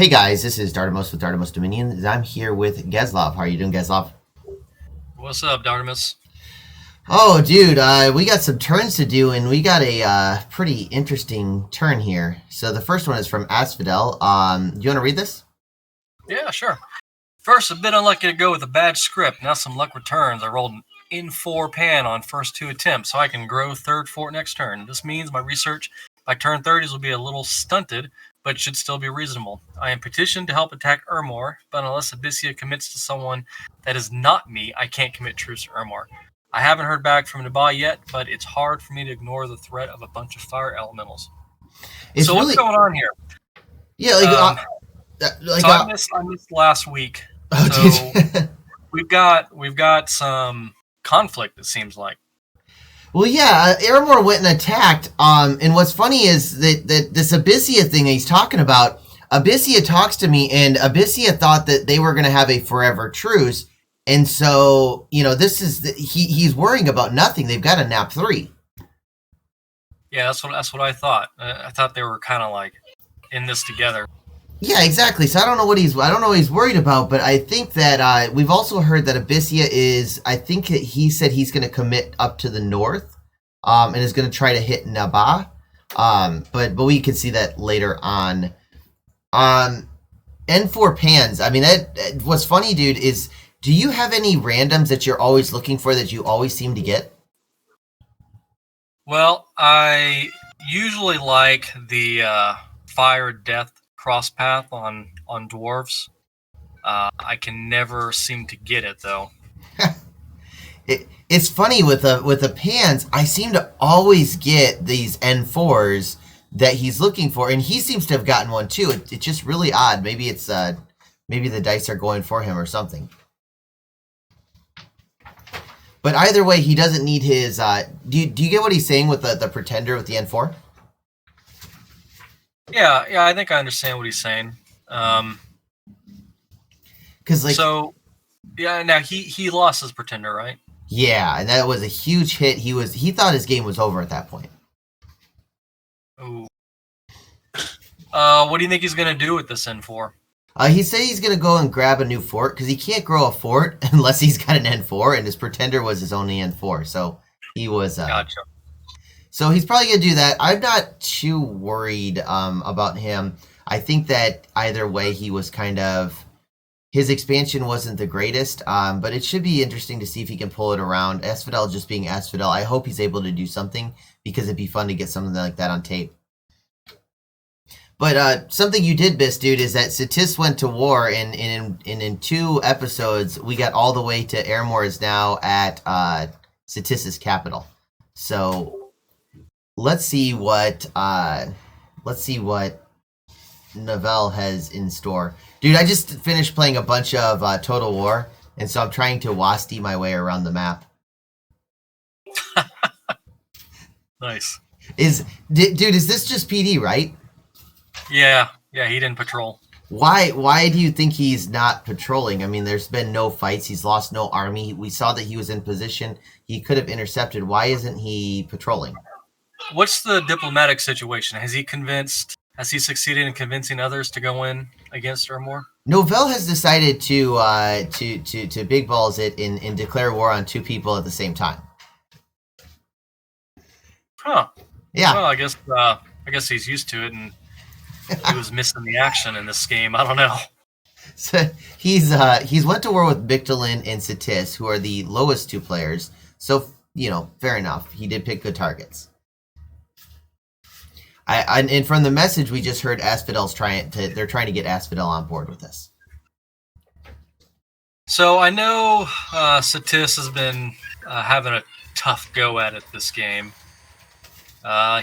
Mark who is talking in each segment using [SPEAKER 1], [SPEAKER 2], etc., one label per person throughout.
[SPEAKER 1] Hey guys, this is Dardamus with Dardamus Dominion. I'm here with Geslov. How are you doing, Geslov?
[SPEAKER 2] What's up, Dardamus?
[SPEAKER 1] Oh, dude, we got some turns to do, and we got a pretty interesting turn here. So the first one is from Asphodel. Do you want to read this?
[SPEAKER 2] Yeah, sure. First, a bit unlucky to go with a bad script. Now some luck returns. I rolled an in-4 pan on first 2 attempts, so I can grow third fort next turn. This means my research by turn 30s will be a little stunted, but should still be reasonable. I am petitioned to help attack Ermor, but unless Abyssia commits to someone that is not me, I can't commit truce to Ermor. I haven't heard back from Nabai yet, but it's hard for me to ignore the threat of a bunch of fire elementals.
[SPEAKER 1] It's
[SPEAKER 2] so
[SPEAKER 1] really,
[SPEAKER 2] what's going on here?
[SPEAKER 1] Yeah,
[SPEAKER 2] I missed last week.
[SPEAKER 1] Oh,
[SPEAKER 2] so we've got some conflict, it seems like.
[SPEAKER 1] Well, yeah, Ermor went and attacked. And what's funny is that this Abyssia thing he's talking about, Abyssia talks to me, and Abyssia thought that they were going to have a forever truce. And so, this is he's worrying about nothing. They've got a nap 3.
[SPEAKER 2] Yeah, that's what I thought. I thought they were kind of like in this together.
[SPEAKER 1] Yeah, exactly. So I don't know what he's worried about, but I think that we've also heard that Abyssia is. I think that he said he's going to commit up to the north, and is going to try to hit Nabah. But we can see that later on. N4 pans. I mean, what's funny, dude, is. Do you have any randoms that you're always looking for that you always seem to get?
[SPEAKER 2] Well, I usually like the fire death cross path on dwarves. I can never seem to get it though.
[SPEAKER 1] It's funny with the pans. I seem to always get these N4s that he's looking for, and he seems to have gotten one too. It's just really odd. Maybe it's maybe the dice are going for him or something. But either way, he doesn't need his. Do you get what he's saying with the pretender with the N4?
[SPEAKER 2] Yeah, I think I understand what he's saying.
[SPEAKER 1] Now
[SPEAKER 2] he lost his pretender, right?
[SPEAKER 1] Yeah, and that was a huge hit. He thought his game was over at that point.
[SPEAKER 2] Ooh. What do you think he's gonna do with this N4?
[SPEAKER 1] He said he's going to go and grab a new fort, because he can't grow a fort unless he's got an N4, and his pretender was his only N4, so he was...
[SPEAKER 2] Gotcha.
[SPEAKER 1] So he's probably going to do that. I'm not too worried about him. I think that either way, he was kind of... His expansion wasn't the greatest, but it should be interesting to see if he can pull it around. Asphodel just being Asphodel, I hope he's able to do something, because it'd be fun to get something like that on tape. But something you did miss, dude, is that Sitis went to war, and in 2 episodes, we got all the way to Ermor is now at Sitis's capital. So let's see what Novell has in store. Dude, I just finished playing a bunch of Total War, and so I'm trying to Wasti my way around the map.
[SPEAKER 2] Nice.
[SPEAKER 1] Dude, is this just PD, right?
[SPEAKER 2] Yeah, he didn't patrol.
[SPEAKER 1] Why do you think he's not patrolling? I mean, there's been no fights. He's lost no army. We saw that he was in position. He could have intercepted. Why isn't he patrolling?
[SPEAKER 2] What's the diplomatic situation? Has he succeeded in convincing others to go in against Ermor?
[SPEAKER 1] Novell has decided to big balls it and declare war on 2 people at the same time.
[SPEAKER 2] Huh.
[SPEAKER 1] Yeah.
[SPEAKER 2] Well, I guess he's used to it, and he was missing the action in this game. I don't know.
[SPEAKER 1] So he's went to war with Mictolin and Sitis, who are the lowest 2 players. So fair enough. He did pick good targets. And from the message we just heard, Asphodel's they're trying to get Asphodel on board with this.
[SPEAKER 2] So I know Sitis has been having a tough go at it this game.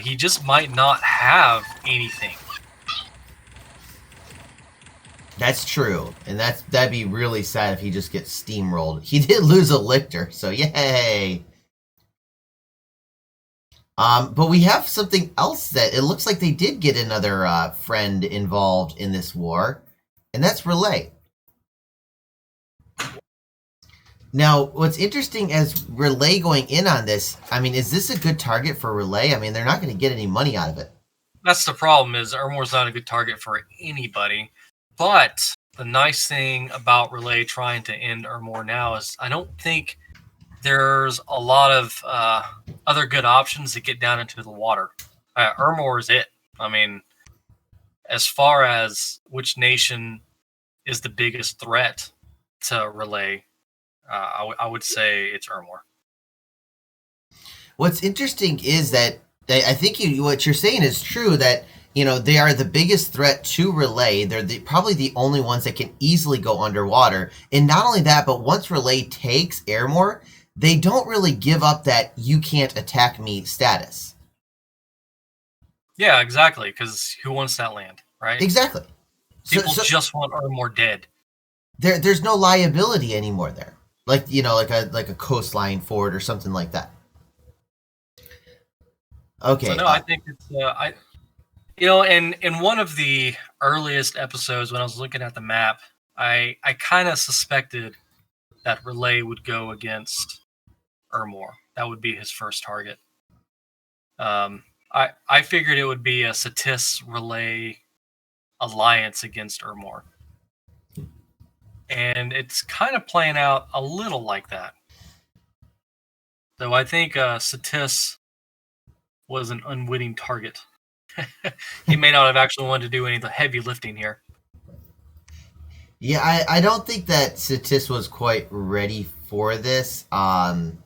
[SPEAKER 2] He just might not have anything.
[SPEAKER 1] That's true, and that'd be really sad if he just gets steamrolled. He did lose a lictor, so yay! But we have something else that it looks like they did get another friend involved in this war, and that's Relay. Now, what's interesting as Relay going in on this, I mean, is this a good target for Relay? I mean, they're not going to get any money out of it.
[SPEAKER 2] That's the problem, is Ermor's not a good target for anybody. But the nice thing about Relay trying to end Ermor now is I don't think there's a lot of other good options to get down into the water. Ermor is it. I mean, as far as which nation is the biggest threat to Relay, I would say it's Ermor.
[SPEAKER 1] What's interesting is that I think what you're saying is true, that they are the biggest threat to Relay. They're probably the only ones that can easily go underwater. And not only that, but once Relay takes Ermor, they don't really give up that "you can't attack me" status.
[SPEAKER 2] Yeah, exactly. Because who wants that land, right?
[SPEAKER 1] Exactly.
[SPEAKER 2] People just want Ermor dead.
[SPEAKER 1] There's no liability anymore there, like a coastline fort or something like that. Okay.
[SPEAKER 2] So no, I think it's in one of the earliest episodes when I was looking at the map, I kind of suspected that Relay would go against Ermor. That would be his first target. I figured it would be a Satis Relay alliance against Ermor. And it's kind of playing out a little like that. Though I think Satis was an unwitting target. He may not have actually wanted to do any of the heavy lifting here.
[SPEAKER 1] Yeah, I don't think that Satis was quite ready for this. And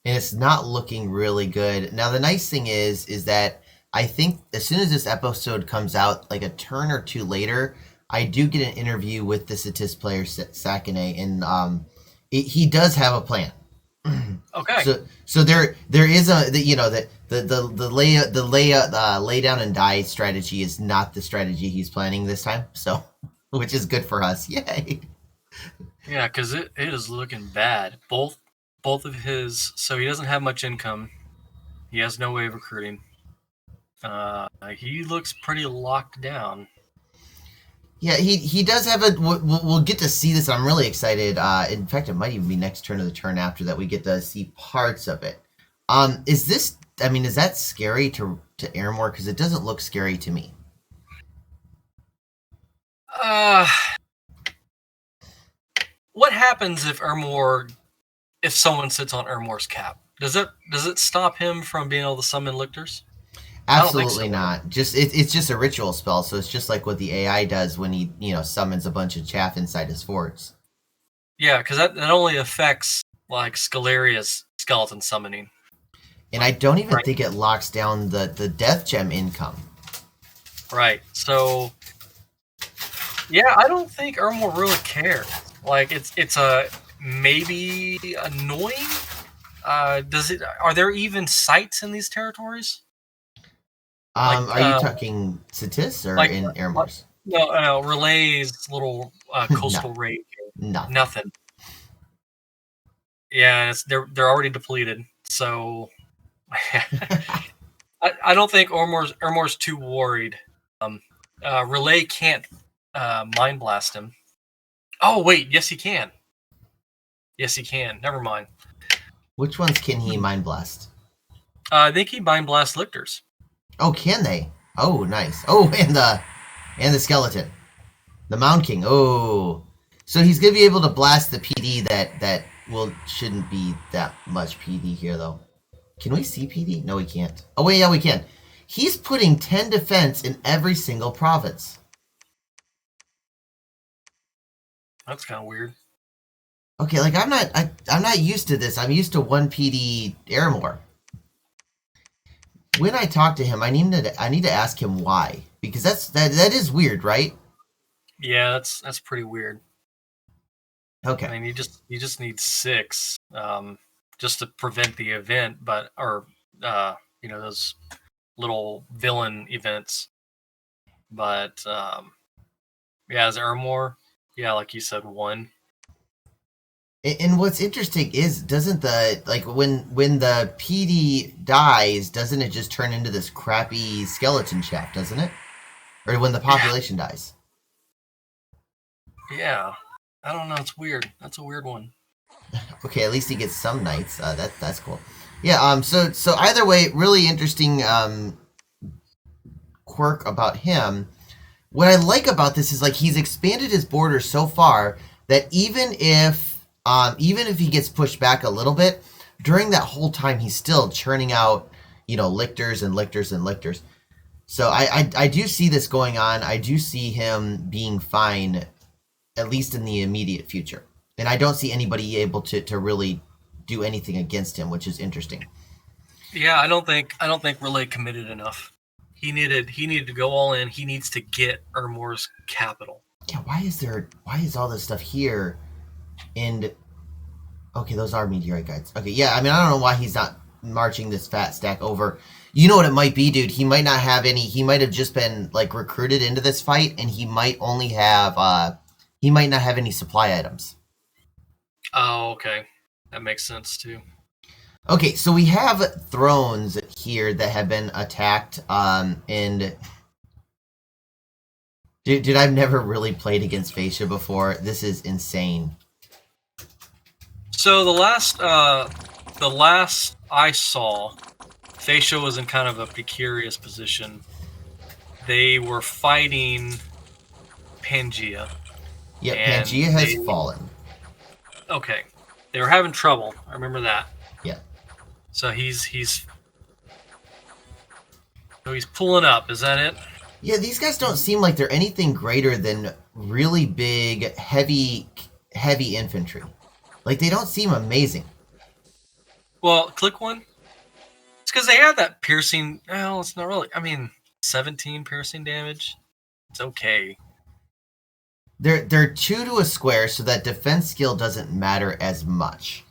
[SPEAKER 1] it's not looking really good. Now, the nice thing is that I think as soon as this episode comes out, like a turn or two later, I do get an interview with the Satis player, Sakane, and he does have a plan.
[SPEAKER 2] Okay.
[SPEAKER 1] So there is the lay down and die strategy is not the strategy he's planning this time. So, which is good for us. Yay.
[SPEAKER 2] Yeah, because it is looking bad. Both of his, so he doesn't have much income. He has no way of recruiting. He looks pretty locked down.
[SPEAKER 1] Yeah, he does have a. We'll get to see this. I'm really excited. In fact, it might even be next turn of the turn after that we get to see parts of it. Is this? I mean, is that scary to Ermor? Because it doesn't look scary to me.
[SPEAKER 2] What happens if someone sits on Ermor's cap? Does it stop him from being able to summon lictors?
[SPEAKER 1] Absolutely not. Just it's just a ritual spell, so it's just like what the AI does when he summons a bunch of chaff inside his forts.
[SPEAKER 2] Yeah, because that only affects like Scalaria's skeleton summoning.
[SPEAKER 1] And I don't even think it locks down the death gem income.
[SPEAKER 2] Right. So yeah, I don't think Ermor really cares. Like it's a maybe annoying. Are there even sites in these territories?
[SPEAKER 1] Are you talking Satis or in Ermor's?
[SPEAKER 2] No, Relay's little coastal raid. Nothing. Yeah, they're already depleted. So I don't think Ermor's too worried. Relay can't mind blast him. Oh wait, yes he can. Yes he can. Never mind.
[SPEAKER 1] Which ones can he mind blast?
[SPEAKER 2] I think he mind blasts lictors.
[SPEAKER 1] Oh, can they? Oh, nice. Oh, and the skeleton, the Mound King. Oh, so he's gonna be able to blast the PD that shouldn't be that much PD here though. Can we see PD? No, we can't. Oh wait, yeah, we can. He's putting 10 defense in every single province.
[SPEAKER 2] That's kind of weird.
[SPEAKER 1] Okay, like I'm not used to this. I'm used to 1 PD Ermor. When I talk to him, I need to ask him why, because that is weird, right?
[SPEAKER 2] Yeah, that's pretty weird.
[SPEAKER 1] Okay.
[SPEAKER 2] I mean, you just need 6, just to prevent the event, or those little villain events. But yeah, as Ermor, yeah, like you said, 1.
[SPEAKER 1] And what's interesting is, doesn't when the PD dies, doesn't it just turn into this crappy skeleton shaft, doesn't it? Or when the population dies?
[SPEAKER 2] Yeah, I don't know. It's weird. That's a weird one.
[SPEAKER 1] Okay, at least he gets some knights. That's cool. Yeah. So either way, really interesting quirk about him. what I like about this is like he's expanded his border so far that even if he gets pushed back a little bit, during that whole time he's still churning out, lictors and lictors and lictors. So I do see this going on. I do see him being fine, at least in the immediate future. And I don't see anybody able to really do anything against him, which is interesting.
[SPEAKER 2] Yeah, I don't think Relay committed enough. He needed to go all in. He needs to get Ermor's capital.
[SPEAKER 1] Yeah, why is all this stuff here? And okay, those are meteorite guides. Okay, yeah, I mean I don't know why he's not marching this fat stack over. You know what it might be, dude? He might not have any. He might have just been like recruited into this fight, and he might only have. He might not have any supply items.
[SPEAKER 2] Oh, okay, that makes sense too.
[SPEAKER 1] Okay, so we have thrones here that have been attacked, and dude, I've never really played against Facia before. This is insane.
[SPEAKER 2] So the last I saw, Facia was in kind of a precarious position. They were fighting Pangea.
[SPEAKER 1] Yeah, Pangea has fallen.
[SPEAKER 2] Okay, they were having trouble. I remember that.
[SPEAKER 1] Yeah.
[SPEAKER 2] So he's pulling up. Is that it?
[SPEAKER 1] Yeah, these guys don't seem like they're anything greater than really big, heavy infantry. Like they don't seem amazing.
[SPEAKER 2] Well, click one. It's because they have that piercing. Well, it's not really. I mean, 17 piercing damage. It's okay.
[SPEAKER 1] They're 2 to a square, so that defense skill doesn't matter as much.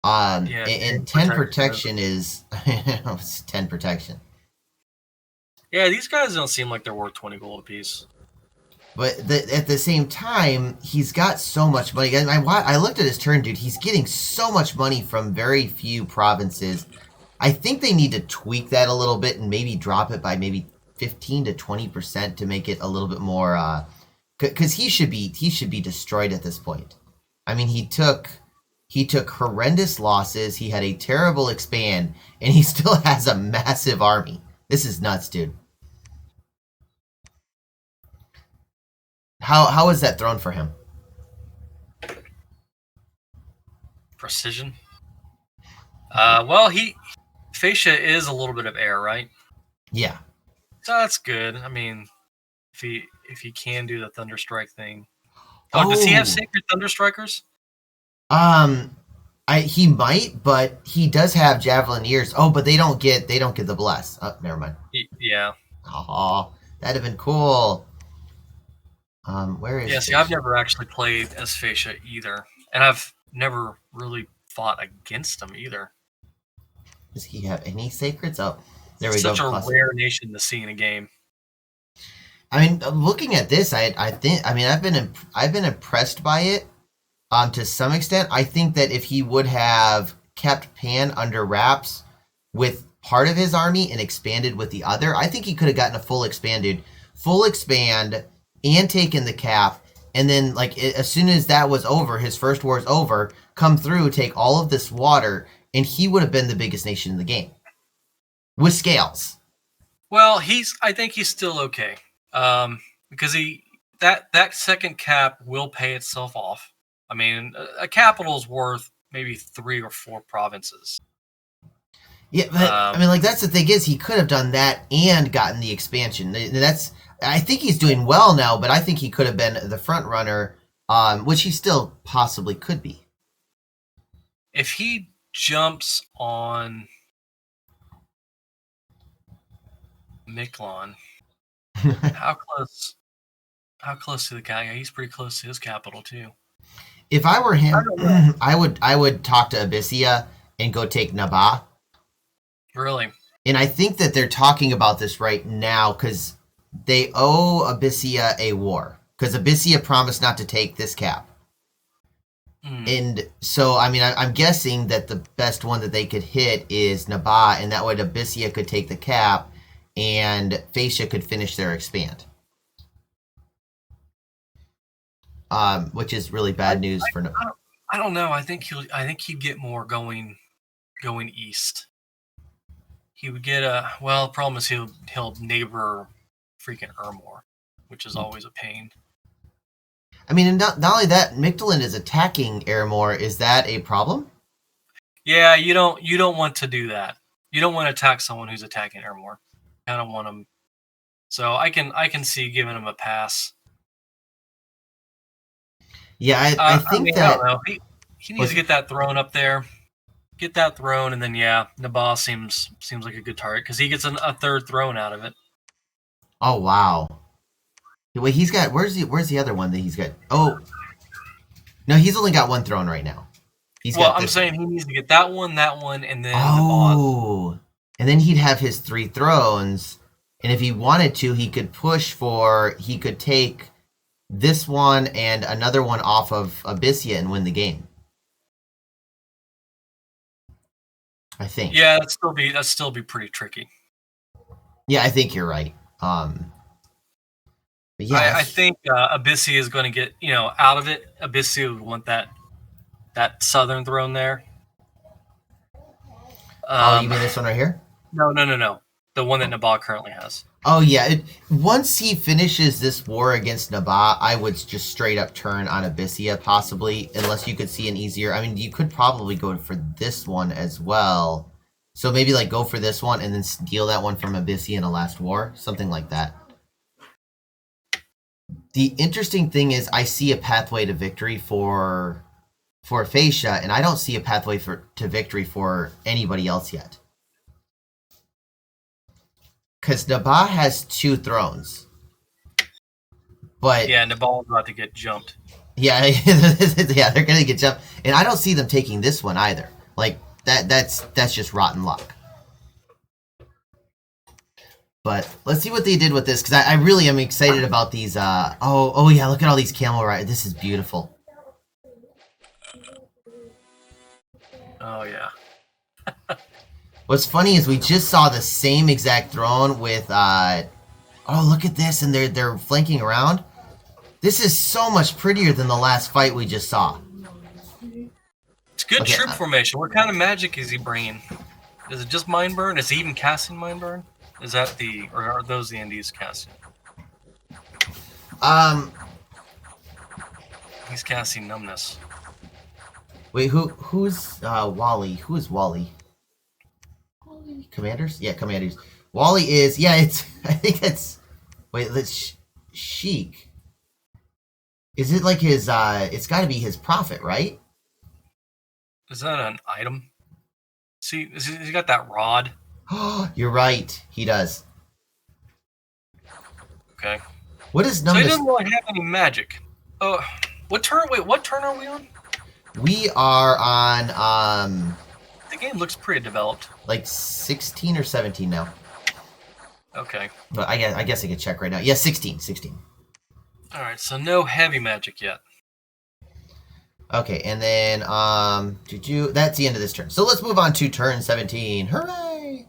[SPEAKER 2] Yeah,
[SPEAKER 1] and 10 protection is 10 protection.
[SPEAKER 2] Yeah, these guys don't seem like they're worth 20 gold apiece.
[SPEAKER 1] But at the same time, he's got so much money. I looked at his turn, dude. He's getting so much money from very few provinces. I think they need to tweak that a little bit and maybe drop it by maybe 15 to 20% to make it a little bit more. Because he should be destroyed at this point. I mean, he took horrendous losses. He had a terrible expand, and he still has a massive army. This is nuts, dude. How is that thrown for him?
[SPEAKER 2] Precision. Well, Facia is a little bit of air, right?
[SPEAKER 1] Yeah.
[SPEAKER 2] So that's good. I mean, if he can do the Thunderstrike thing. Oh, does he have Sacred Thunderstrikers?
[SPEAKER 1] He might, but he does have Javelin Ears. Oh, but they don't get the bless. Oh, never mind.
[SPEAKER 2] Yeah.
[SPEAKER 1] Oh, that'd have been cool. Where is?
[SPEAKER 2] Yeah. See, I've never actually played as Facia either, and I've never really fought against him either.
[SPEAKER 1] Does he have any sacreds? Oh, there we
[SPEAKER 2] go. Such a rare nation to see in a game.
[SPEAKER 1] I mean, looking at this, I've been impressed by it. To some extent, I think that if he would have kept Pan under wraps with part of his army and expanded with the other, I think he could have gotten a full expand, and taken the cap, and then as soon as that was over, his first war is over, come through, take all of this water, and he would have been the biggest nation in the game with scales.
[SPEAKER 2] Well, I think he's still okay, because that second cap will pay itself off. I mean, a capital is worth maybe 3 or 4 provinces.
[SPEAKER 1] Yeah, but that's the thing is he could have done that and gotten the expansion. I think he's doing well now, but I think he could have been the front runner, which he still possibly could be.
[SPEAKER 2] If he jumps on Miquelon, how close to the guy? He's pretty close to his capital too.
[SPEAKER 1] If I were him, I would talk to Abyssia and go take Nabaa.
[SPEAKER 2] Really?
[SPEAKER 1] And I think that they're talking about this right now because they owe Abyssia a war. Because Abyssia promised not to take this cap. And so, I mean, I'm guessing that the best one that they could hit is Nabaa, and that way Abyssia could take the cap, and Facia could finish their expand. Which is really bad news for.
[SPEAKER 2] I don't know. I think he'd get more going east. He would get the problem is he'll neighbor freaking Ermor, which is always a pain.
[SPEAKER 1] I mean, and not only that, Mictlan is attacking Airmore. Is that a problem?
[SPEAKER 2] Yeah, you don't want to do that. You don't want to attack someone who's attacking Airmore. Kind of want them. So I can see giving him a pass.
[SPEAKER 1] Yeah, I think that.
[SPEAKER 2] I don't know. He needs to get that throne up there. Get that throne, and then Nabal seems like a good target because he gets a third throne out of it.
[SPEAKER 1] Oh wow! Wait, he's got where's the other one that he's got? Oh, no, he's only got one throne right now.
[SPEAKER 2] I'm saying he needs to get that one, and then
[SPEAKER 1] Nabal. And then he'd have his 3 thrones, and if he wanted to, he could take this one and another one off of Abyssia and win the game. I think.
[SPEAKER 2] Yeah, that'd still be pretty tricky.
[SPEAKER 1] Yeah, I think you're right. But yeah,
[SPEAKER 2] I think Abyssia is going to get out of it. Abyssia would want that southern throne there.
[SPEAKER 1] You mean this one right here?
[SPEAKER 2] No. The one that Nabal currently has.
[SPEAKER 1] Oh yeah. Once he finishes this war against Nabal, I would just straight up turn on Abyssia, possibly, unless you could see an easier. I mean, you could probably go for this one as well. So maybe like go for this one and then steal that one from Abyssia in a last war, something like that. The interesting thing is, I see a pathway to victory for Phaecia, and I don't see a pathway to victory for anybody else yet. Because Nabal has 2 thrones. But
[SPEAKER 2] yeah, Nabal's about to get jumped.
[SPEAKER 1] Yeah, yeah, they're gonna get jumped. And I don't see them taking this one either. Like that's just rotten luck. But let's see what they did with this, because I really am excited about these. Oh yeah, look at all these camel riders. This is beautiful.
[SPEAKER 2] Oh yeah.
[SPEAKER 1] What's funny is we just saw the same exact throne with. Oh, look at this, and they're flanking around. This is so much prettier than the last fight we just saw.
[SPEAKER 2] It's good troop formation. What kind of magic is he bringing? Is it just Mind Burn? Is he even casting Mind Burn? Is that or are those the NDs casting? He's casting Numbness.
[SPEAKER 1] Wait, who's Wally? Who is Wally? Commanders? Yeah, Commanders. Wally is it's. I think that's. Wait, that's Sheik. Is it like his? It's got to be his prophet, right?
[SPEAKER 2] Is that an item? See, he's got that rod.
[SPEAKER 1] You're right. He does.
[SPEAKER 2] Okay.
[SPEAKER 1] What is
[SPEAKER 2] So
[SPEAKER 1] Numbness?
[SPEAKER 2] he doesn't really have any magic. What turn? Wait, what turn are we on?
[SPEAKER 1] We are on
[SPEAKER 2] The game looks pretty developed.
[SPEAKER 1] like 16 or 17 now.
[SPEAKER 2] Okay.
[SPEAKER 1] But I guess I could check right now. Yeah, 16.
[SPEAKER 2] All right. So no heavy magic yet.
[SPEAKER 1] Okay, and then that's the end of this turn. So let's move on to turn 17. Hooray!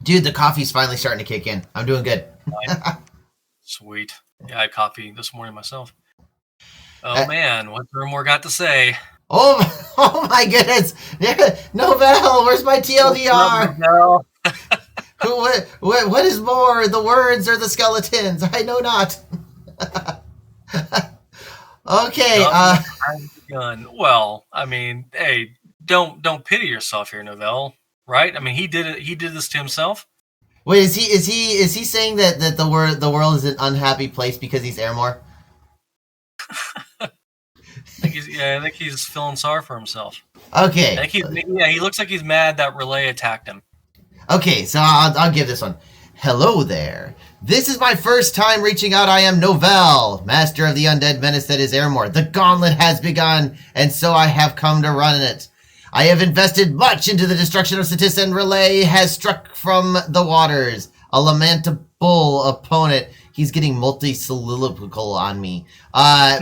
[SPEAKER 1] Dude, the coffee's finally starting to kick in. I'm doing good.
[SPEAKER 2] Sweet. Yeah, I had coffee this morning myself. Oh man, what's Rumor got to say?
[SPEAKER 1] Oh my goodness! Novell, where's my TLDR?
[SPEAKER 2] No.
[SPEAKER 1] What is more, the words or the skeletons? I know not. Okay.
[SPEAKER 2] Gun. Well, I mean, hey, don't pity yourself here, Novell. Right? I mean, he did it. He did this to himself.
[SPEAKER 1] Wait, is he saying that the world is an unhappy place because he's Airmore?
[SPEAKER 2] I think he's feeling sorry for himself.
[SPEAKER 1] Okay.
[SPEAKER 2] He looks like he's mad that Relay attacked him.
[SPEAKER 1] Okay, so I'll give this one. Hello there. This is my first time reaching out. I am Novell, master of the undead menace that is Airmore. The gauntlet has begun, and so I have come to run it. I have invested much into the destruction of Statista, and Relay has struck from the waters. A lamentable opponent. He's getting multi-soliloquical on me.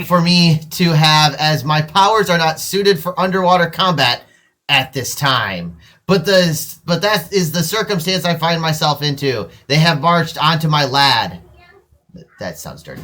[SPEAKER 1] For me to have, as my powers are not suited for underwater combat at this time. But that is the circumstance I find myself into. They have marched onto my lad. That sounds dirty.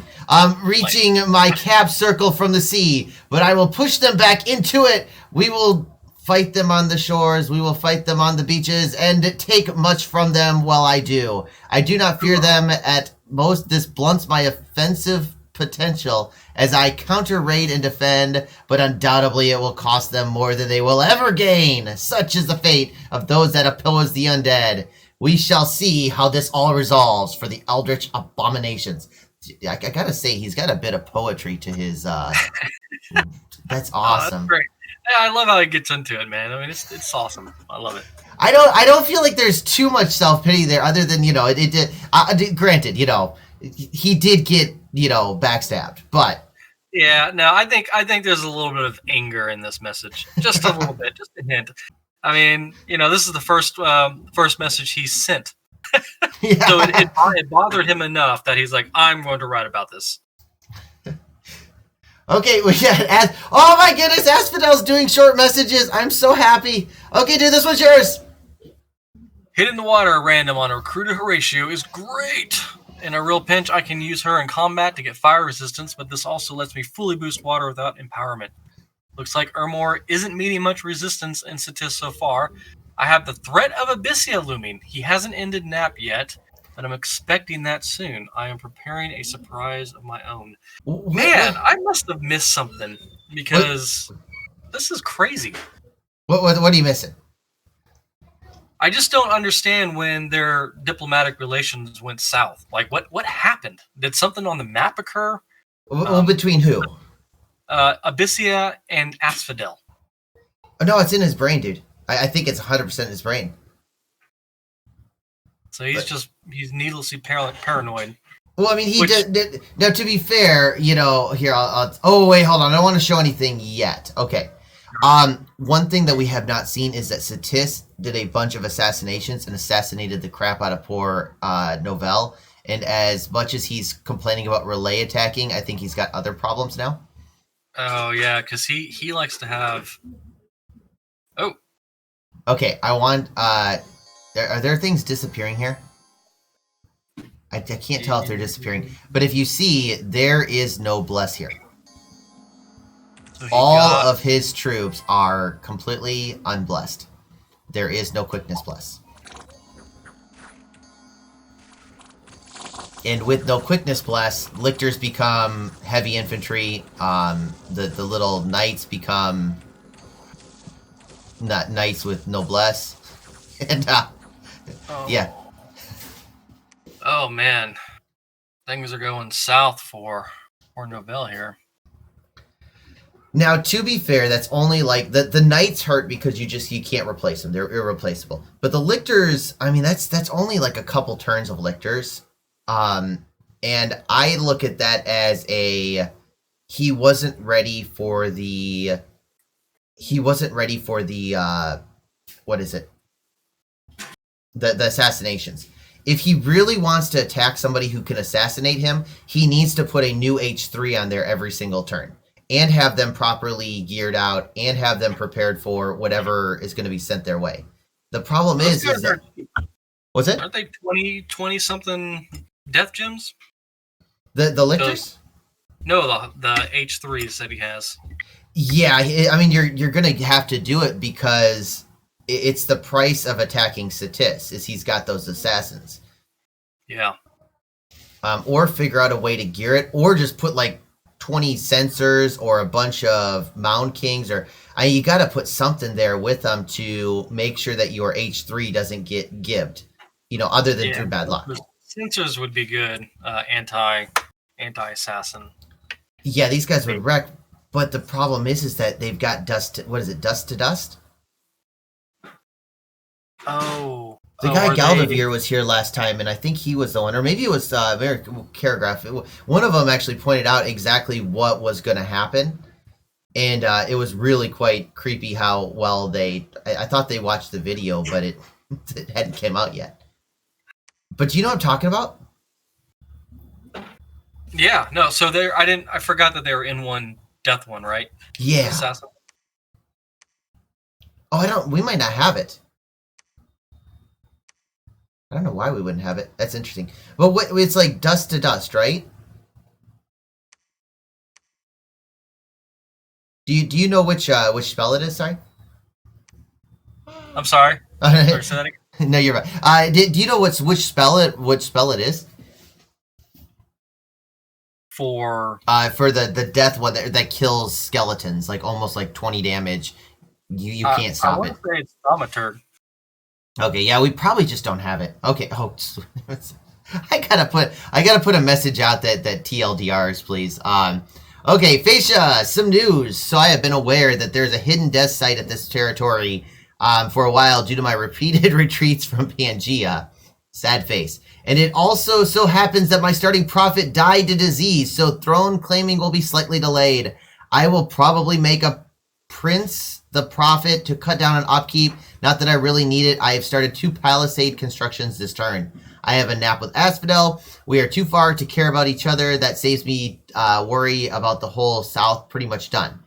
[SPEAKER 1] Reaching my cap circle from the sea, but I will push them back into it. We will fight them on the shores. We will fight them on the beaches and take much from them while I do. I do not fear them at most. This blunts my offensive potential as I counter, raid, and defend, but undoubtedly it will cost them more than they will ever gain. Such is the fate of those that oppose the undead. We shall see how this all resolves for the eldritch abominations. I gotta say, he's got a bit of poetry to his, that's awesome.
[SPEAKER 2] Oh, that's great. Yeah, I love how he gets into it, man. I mean, it's awesome. I love it.
[SPEAKER 1] I don't feel like there's too much self-pity there, other than, granted, he did get, backstabbed, but...
[SPEAKER 2] Yeah, no, I think there's a little bit of anger in this message. Just a little bit, just a hint. I mean, this is the first message he sent.
[SPEAKER 1] Yeah.
[SPEAKER 2] So it bothered him enough that he's like, I'm going to write about this.
[SPEAKER 1] Okay, we got oh my goodness, Asphodel's doing short messages. I'm so happy. Okay, dude, this one's yours.
[SPEAKER 2] Hitting the water at random on a recruited Horatio is great. In a real pinch, I can use her in combat to get fire resistance, but this also lets me fully boost water without empowerment. Looks like Ermor isn't meeting much resistance in Satis so far. I have the threat of Abyssia looming. He hasn't ended nap yet, but I'm expecting that soon. I am preparing a surprise of my own. Man, I must have missed something because this is crazy.
[SPEAKER 1] What are you missing?
[SPEAKER 2] I just don't understand when their diplomatic relations went south. Like, what happened? Did something on the map occur?
[SPEAKER 1] Between who?
[SPEAKER 2] Abyssia and Asphodel.
[SPEAKER 1] Oh, no, it's in his brain, dude. I think it's 100% in his brain.
[SPEAKER 2] So he's needlessly paranoid.
[SPEAKER 1] Well, I mean, he did. Now, to be fair, here, oh, wait, hold on. I don't want to show anything yet. Okay. One thing that we have not seen is that Satis did a bunch of assassinations and assassinated the crap out of poor Novell. And as much as he's complaining about relay attacking, I think he's got other problems now.
[SPEAKER 2] Oh, yeah, because he likes to have... Oh.
[SPEAKER 1] Okay, I want... are there things disappearing here? I can't tell if they're disappearing. But if you see, there is no bless here. So all of his troops are completely unblessed. There is no quickness bless. And with no quickness bless, lictors become heavy infantry. The little knights become not knights with no bless. And yeah.
[SPEAKER 2] Oh man, things are going south for Novell here.
[SPEAKER 1] Now, to be fair, that's only like the knights hurt because you can't replace them; they're irreplaceable. But the lictors, I mean, that's only like a couple turns of lictors. And I look at that as he wasn't ready for the what is it? The assassinations. If he really wants to attack somebody who can assassinate him, he needs to put a new H3 on there every single turn and have them properly geared out and have them prepared for whatever is going to be sent their way. The problem is that, what's it?
[SPEAKER 2] Aren't they 20 something death gems?
[SPEAKER 1] The lictors?
[SPEAKER 2] No, the H3s that he has.
[SPEAKER 1] Yeah, I mean you're going to have to do it because it's the price of attacking Satis is he's got those assassins.
[SPEAKER 2] Yeah.
[SPEAKER 1] Or figure out a way to gear it, or just put like 20 sensors or a bunch of Mound Kings, or you got to put something there with them to make sure that your H3 doesn't get gibbed, other than through bad luck.
[SPEAKER 2] Sensors would be good, anti-assassin.
[SPEAKER 1] Yeah, these guys would wreck, but the problem is that they've got dust to dust?
[SPEAKER 2] Oh.
[SPEAKER 1] The guy Galdavir was here last time, and I think he was the one, or maybe it was Caragraph. One of them actually pointed out exactly what was going to happen, and it was really quite creepy how well I thought they watched the video, but it hadn't come out yet. But do you know what I'm talking about?
[SPEAKER 2] Yeah, no, so I forgot that they were in one death one, right?
[SPEAKER 1] Yeah.
[SPEAKER 2] Assassin.
[SPEAKER 1] Oh, we might not have it. I don't know why we wouldn't have it. That's interesting. But it's like dust to dust, right? Do you know which spell it is? Sorry.
[SPEAKER 2] I'm sorry. Sorry, say that again.
[SPEAKER 1] No, you're right. Do you know which spell it is? For the death one that kills skeletons, like almost like 20 damage. You can't
[SPEAKER 2] I
[SPEAKER 1] stop
[SPEAKER 2] want
[SPEAKER 1] it.
[SPEAKER 2] to say it's Thaumaturg.
[SPEAKER 1] Okay, yeah, we probably just don't have it. Okay, I gotta put a message out that TLDRs, please. Okay, Facia, some news. So I have been aware that there's a hidden death site at this territory for a while due to my repeated retreats from Pangea. Sad face. And it also so happens that my starting prophet died to disease, so throne claiming will be slightly delayed. I will probably make a prince the prophet to cut down on upkeep. Not that I really need it. I have started 2 palisade constructions this turn. I have a nap with Asphodel. We are too far to care about each other. That saves me worry about the whole south pretty much done.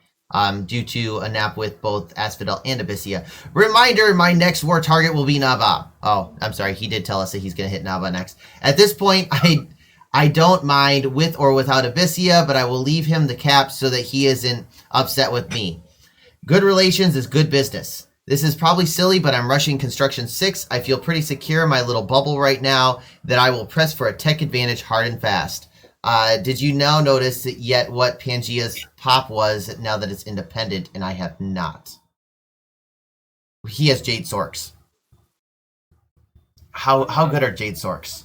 [SPEAKER 1] Due to a nap with both Asphodel and Abyssia. Reminder, my next war target will be Nava. Oh, I'm sorry. He did tell us that he's going to hit Nava next. At this point, I don't mind with or without Abyssia, but I will leave him the cap so that he isn't upset with me. Good relations is good business. This is probably silly, but I'm rushing Construction 6. I feel pretty secure in my little bubble right now that I will press for a tech advantage hard and fast. Did you now notice yet what Pangea's pop was now that it's independent, and I have not? He has Jade Sorks. How good are Jade Sorks?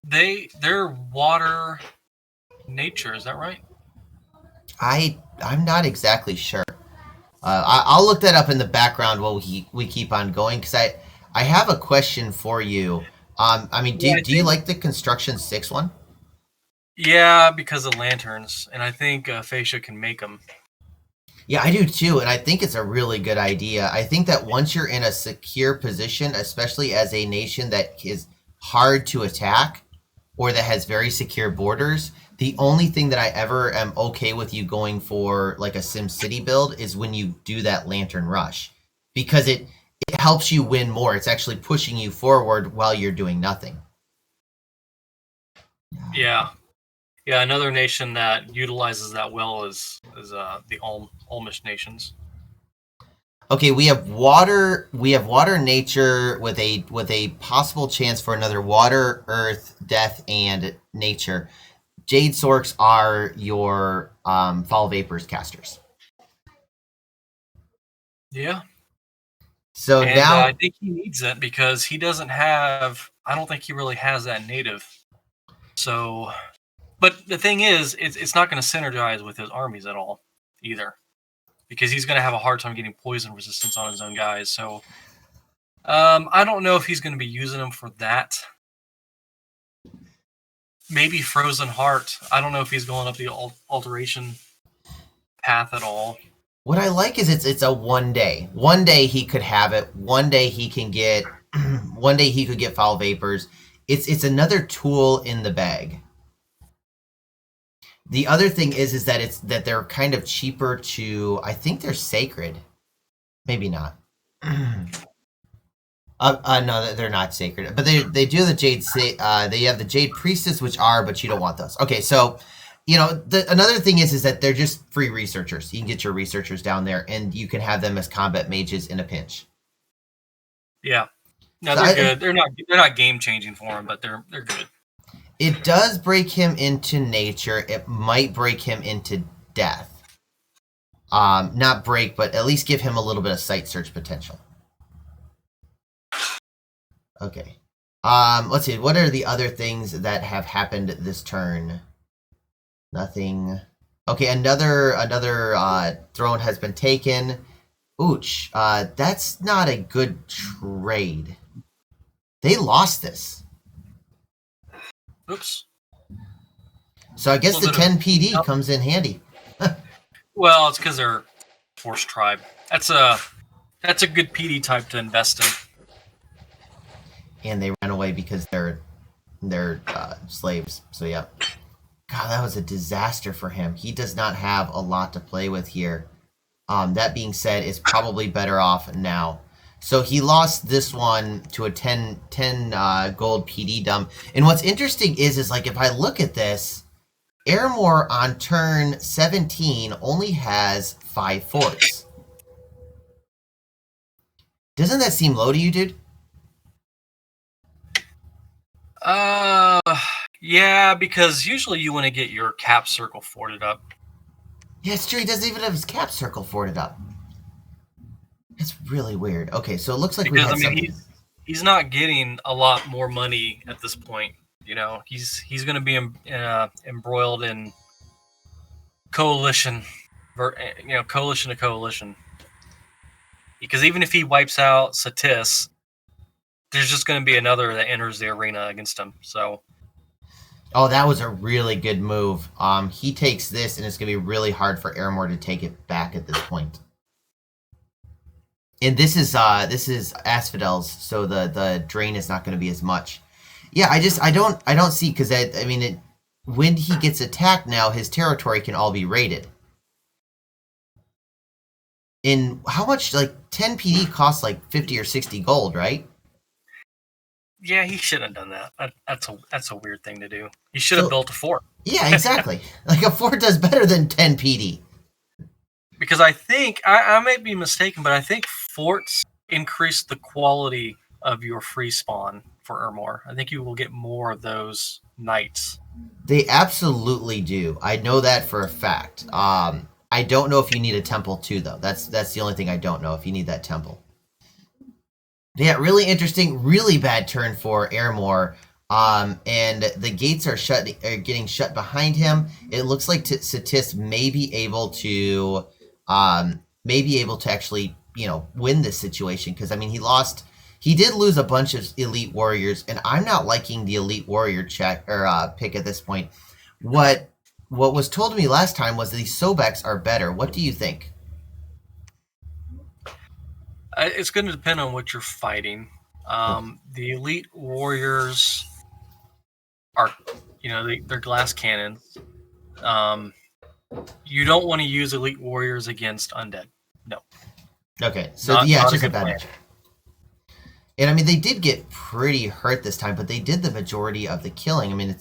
[SPEAKER 2] They're water nature, is that right?
[SPEAKER 1] I'm not exactly sure. I'll look that up in the background while we keep on going, because I have a question for you. Do you like the Construction 6 one?
[SPEAKER 2] Yeah, because of lanterns, and I think Facia can make them.
[SPEAKER 1] Yeah, I do too, and I think it's a really good idea. I think that once you're in a secure position, especially as a nation that is hard to attack or that has very secure borders, the only thing that I ever am okay with you going for like a SimCity build is when you do that Lantern Rush, because it helps you win more. It's actually pushing you forward while you're doing nothing.
[SPEAKER 2] Yeah. Yeah, another nation that utilizes that well is the Olmish nations.
[SPEAKER 1] Okay, we have water nature with a possible chance for another water, earth, death, and nature. Jade Sorks are your Fall Vapors casters.
[SPEAKER 2] Yeah.
[SPEAKER 1] So now
[SPEAKER 2] I think he needs it because he doesn't have. I don't think he really has that native. So, but the thing is, it's not going to synergize with his armies at all either, because he's going to have a hard time getting poison resistance on his own guys. So, I don't know if he's going to be using them for that. Maybe Frozen Heart. I don't know if he's going up the alteration path at all.
[SPEAKER 1] What I like is it's a 1 day. 1 day he could have it. 1 day he can get. 1 day he could get Foul Vapors. It's another tool in the bag. The other thing is that they're kind of cheaper to. I think they're sacred. Maybe not. No, they're not sacred, but they do the Jade. They have the Jade Priestess, which are, but you don't want those. Okay, so another thing is that they're just free researchers. You can get your researchers down there, and you can have them as combat mages in a pinch.
[SPEAKER 2] Yeah, no, they're good. They're not game changing for him, but they're good.
[SPEAKER 1] It does break him into nature. It might break him into death. Not break, but at least give him a little bit of sight search potential. Okay. Let's see. What are the other things that have happened this turn? Nothing. Okay, another throne has been taken. Ooch. That's not a good trade. They lost this.
[SPEAKER 2] Oops.
[SPEAKER 1] So I guess the 10 PD comes in handy.
[SPEAKER 2] Well, it's because they're Force Tribe. That's a good PD type to invest in.
[SPEAKER 1] And they ran away because they're slaves. So yeah. God, that was a disaster for him. He does not have a lot to play with here. That being said, it's probably better off now. So he lost this one to a 10 gold PD dump. And what's interesting is like if I look at this, Aramor on turn 17 only has 5 forts. Doesn't that seem low to you, dude?
[SPEAKER 2] Yeah, because usually you want to get your cap circle forwarded up.
[SPEAKER 1] Yeah, it's true. He doesn't even have his cap circle forwarded up. It's really weird. Okay, so it looks like we
[SPEAKER 2] Because
[SPEAKER 1] had
[SPEAKER 2] I mean,
[SPEAKER 1] something.
[SPEAKER 2] he's not getting a lot more money at this point. You know, he's going to be embroiled in coalition, coalition to coalition. Because even if he wipes out Satis, there's just going to be another that enters the arena against him. So,
[SPEAKER 1] Oh, that was a really good move. He takes this, and it's gonna be really hard for Aramore to take it back at this point. And this is Asphodel's, so the drain is not going to be as much. Yeah, I don't see, because I mean when he gets attacked now, his territory can all be raided. In how much, like 10 PD costs like 50 or 60 gold, right?
[SPEAKER 2] yeah, he shouldn't have done that. That's a weird thing to do. He should have built a fort.
[SPEAKER 1] Yeah, exactly. Like a fort does better than 10 PD.
[SPEAKER 2] Because I think I may be mistaken, but I think forts increase the quality of your free spawn for Ermor. I think you will get more of those knights.
[SPEAKER 1] They absolutely do. I know that for a fact. I don't know if you need a temple too, though. That's the only thing I don't know, if you need that temple. Yeah, really interesting, really bad turn for Aramore. And the gates are getting shut behind him. It looks like Satis may be able to actually, win this situation, because I mean he did lose a bunch of elite warriors, and I'm not liking the elite warrior pick at this point. What was told to me last time was that these Sobeks are better. What do you think?
[SPEAKER 2] It's going to depend on what you're fighting. The elite warriors are, they're glass cannons. You don't want to use elite warriors against undead. No.
[SPEAKER 1] Okay, so it's just a bad matchup. And I mean, they did get pretty hurt this time, but they did the majority of the killing. I mean,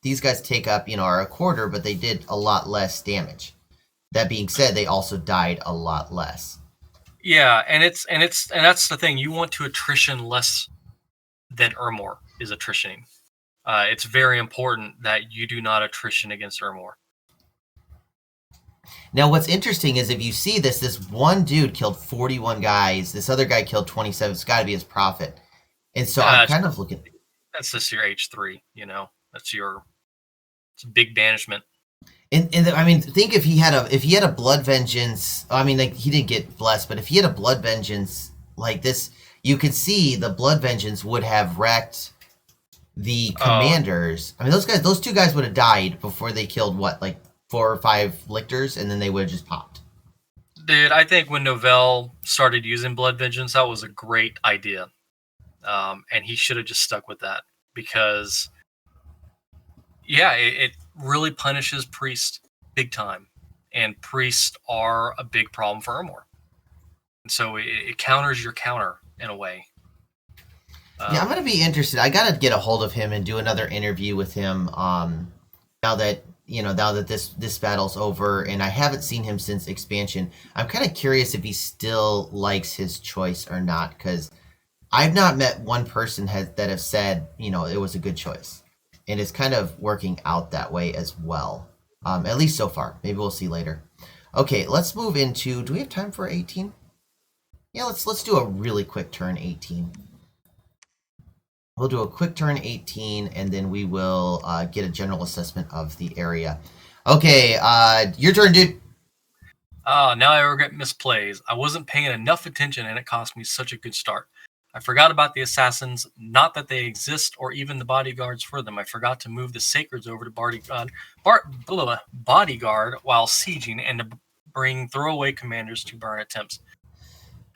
[SPEAKER 1] these guys take up, are a quarter, but they did a lot less damage. That being said, they also died a lot less.
[SPEAKER 2] Yeah, and that's the thing. You want to attrition less than Ermor is attritioning. It's very important that you do not attrition against Ermor.
[SPEAKER 1] Now, what's interesting is if you see this one dude killed 41 guys. This other guy killed 27. It's got to be his prophet. And so I'm kind of looking.
[SPEAKER 2] That's just your H3. It's a big banishment.
[SPEAKER 1] And I mean, think if he had a blood vengeance. I mean, like, he didn't get blessed, but if he had a blood vengeance like this, you could see the blood vengeance would have wrecked the commanders. I mean, those two guys would have died before they killed like 4 or 5 lictors, and then they would have just popped.
[SPEAKER 2] Dude, I think when Novell started using blood vengeance, that was a great idea, and he should have just stuck with that, because it really punishes priests big time, and priests are a big problem for Ermor. And so it counters your counter in a way.
[SPEAKER 1] Yeah, I'm gonna be interested. I gotta get a hold of him and do another interview with him. Now that this battle's over, and I haven't seen him since expansion, I'm kind of curious if he still likes his choice or not, because I've not met one person that have said it was a good choice. And it's kind of working out that way as well. At least so far. Maybe we'll see later. Okay, let's move into... Do we have time for 18? Yeah, let's do a really quick turn 18. We'll do a quick turn 18, and then we will get a general assessment of the area. Okay, your turn, dude.
[SPEAKER 2] Now I regret misplays. I wasn't paying enough attention, and it cost me such a good start. I forgot about the assassins, not that they exist, or even the bodyguards for them. I forgot to move the sacreds over to bodyguard while sieging, and to bring throwaway commanders to burn attempts.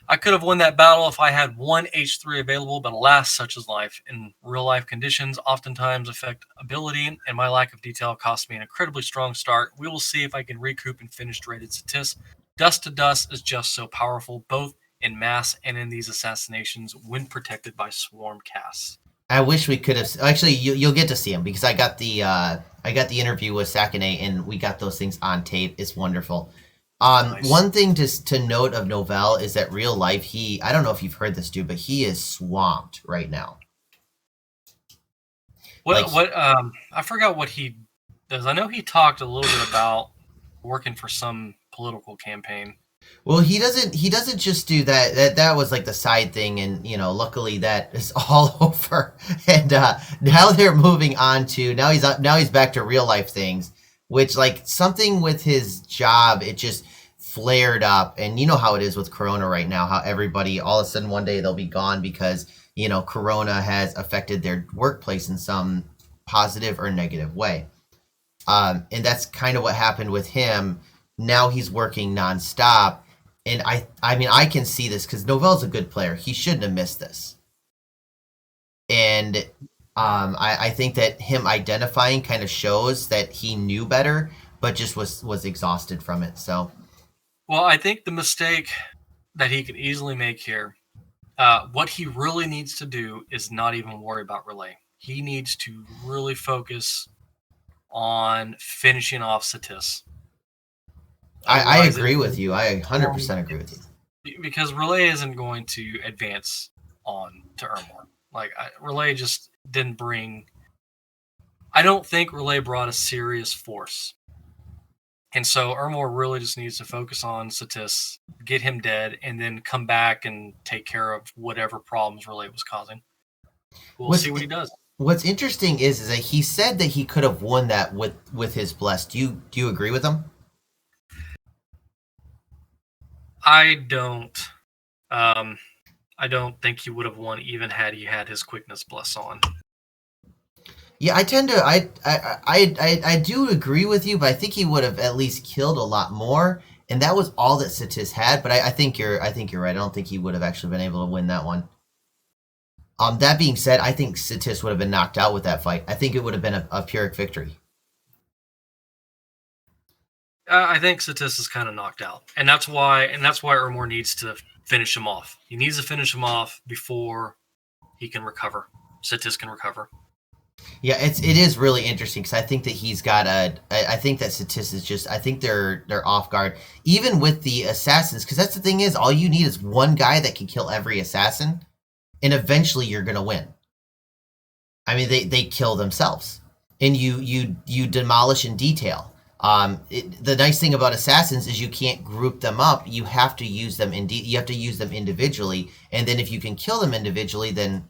[SPEAKER 2] I could have won that battle if I had one H3 available, but alas, such is life. In real-life conditions, oftentimes affect ability, and my lack of detail cost me an incredibly strong start. We will see if I can recoup and finish rated Satis. Dust to Dust is just so powerful, both in mass and in these assassinations when protected by swarm casts.
[SPEAKER 1] I wish we could have... Actually, you'll get to see him, because I got the interview with Sakane, and we got those things on tape. It's wonderful.
[SPEAKER 2] Nice.
[SPEAKER 1] One thing to note of Novell is that real life, I don't know if you've heard this, dude, but he is swamped right now.
[SPEAKER 2] I forgot what he does. I know he talked a little bit about working for some political campaign.
[SPEAKER 1] Well, he doesn't just do that. That was like the side thing, and luckily that is all over. And now they're moving on to now he's back to real life things, which like something with his job, it just flared up. And you know how it is with Corona right now, how everybody all of a sudden one day they'll be gone because Corona has affected their workplace in some positive or negative way. And that's kind of what happened with him. Now he's working nonstop. And I mean, I can see this because Novell's a good player. He shouldn't have missed this. And I think that him identifying kind of shows that he knew better, but just was exhausted from it. So,
[SPEAKER 2] well, I think the mistake that he could easily make here, what he really needs to do is not even worry about relay. He needs to really focus on finishing off Satis.
[SPEAKER 1] I agree with you. I 100% agree with
[SPEAKER 2] you. Because relay isn't going to advance on to Ermor. Like, relay just didn't bring... I don't think relay brought a serious force. And so Ermor really just needs to focus on Satis, get him dead, and then come back and take care of whatever problems relay was causing. We'll see what he does.
[SPEAKER 1] What's interesting is that he said that he could have won that with his bless. Do you agree with him?
[SPEAKER 2] I don't. I don't think he would have won even had he had his quickness bless on.
[SPEAKER 1] Yeah, I do agree with you, but I think he would have at least killed a lot more, and that was all that Satis had. But I think you're right. I don't think he would have actually been able to win that one. That being said, I think Satis would have been knocked out with that fight. I think it would have been a Pyrrhic victory.
[SPEAKER 2] I think Satis is kind of knocked out, and that's why Ermor needs to finish him off. He needs to finish him off before he can recover. Satis can recover.
[SPEAKER 1] Yeah, it is really interesting because I think that he's got I think that Satis is just. I think they're off guard, even with the assassins. Because that's the thing is, all you need is one guy that can kill every assassin, and eventually you're gonna win. I mean, they kill themselves, and you demolish in detail. The nice thing about assassins is you can't group them up. You have to use them you have to use them individually, and then if you can kill them individually, then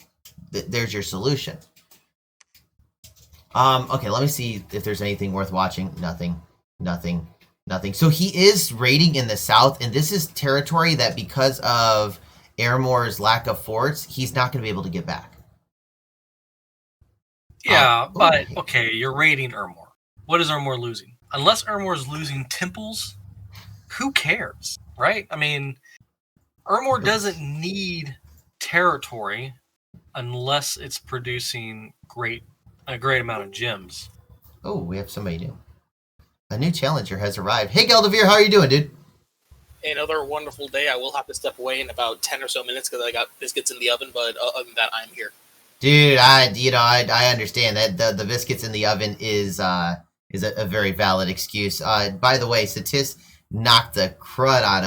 [SPEAKER 1] there's your solution. Okay, let me see if there's anything worth watching. Nothing. So he is raiding in the south, and this is territory that because of Ermor's lack of forts, he's not going to be able to get back.
[SPEAKER 2] Yeah, but okay, you're raiding Ermor. What is Ermor losing? Unless Ermor is losing temples, who cares, right? I mean, Ermor doesn't need territory unless it's producing a great amount of gems.
[SPEAKER 1] Oh, we have somebody new. A new challenger has arrived. Hey, Geldavir, how are you doing, dude?
[SPEAKER 3] Another wonderful day. I will have to step away in about 10 or so minutes because I got biscuits in the oven, but other than that, I'm here.
[SPEAKER 1] Dude, I understand that the biscuits in the oven is a very valid excuse. By the way, Satis knocked the crud out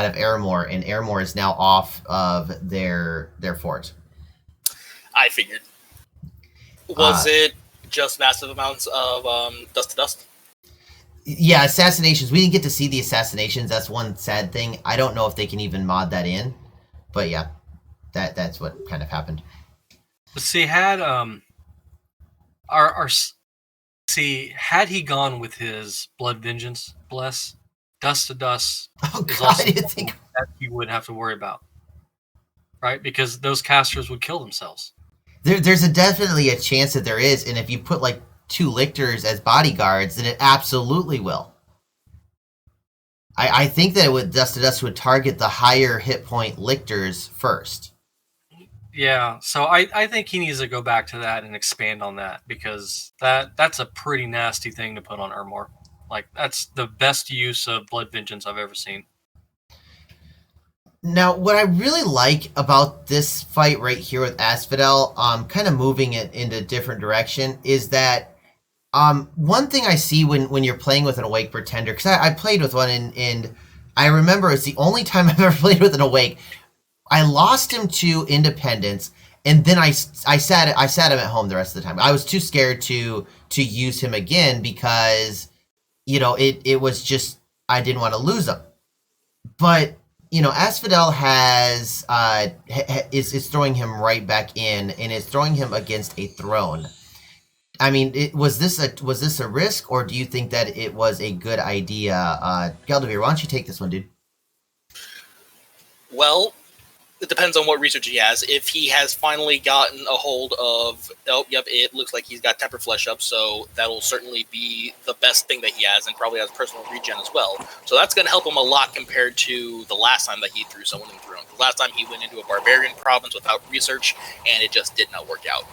[SPEAKER 1] of Ermor, and Ermor is now off of their fort.
[SPEAKER 3] I figured. Was it just massive amounts of dust to dust?
[SPEAKER 1] Yeah, assassinations. We didn't get to see the assassinations. That's one sad thing. I don't know if they can even mod that in, but yeah, that's what kind of happened.
[SPEAKER 2] But see, had had he gone with his blood vengeance bless, dust to dust,
[SPEAKER 1] oh god, I didn't think
[SPEAKER 2] that he would have to worry about, right? Because those casters would kill themselves.
[SPEAKER 1] There's definitely a chance that there is, and if you put like 2 lictors as bodyguards, then it absolutely will. I think that dust to dust would target the higher hit point lictors first.
[SPEAKER 2] Yeah, so I think he needs to go back to that and expand on that, because that's a pretty nasty thing to put on Ermor. Like, that's the best use of blood vengeance I've ever seen.
[SPEAKER 1] Now, what I really like about this fight right here with Asphodel, kind of moving it in a different direction, is that One thing I see when you're playing with an Awake Pretender, because I played with one, and I remember it's the only time I've ever played with an Awake. I lost him to Independence, and then I sat him at home the rest of the time. I was too scared to use him again because, it was just, I didn't want to lose him. But, Asphodel has is throwing him right back in, and is throwing him against a throne. I mean, was this a risk, or do you think that it was a good idea? Geldovir, why don't you take this one, dude?
[SPEAKER 3] Well, it depends on what research he has. If he has finally gotten a hold of, it looks like he's got Temper Flesh up, so that'll certainly be the best thing that he has, and probably has personal regen as well. So that's going to help him a lot compared to the last time that he threw someone in the throne. The last time he went into a barbarian province without research, and it just did not work out.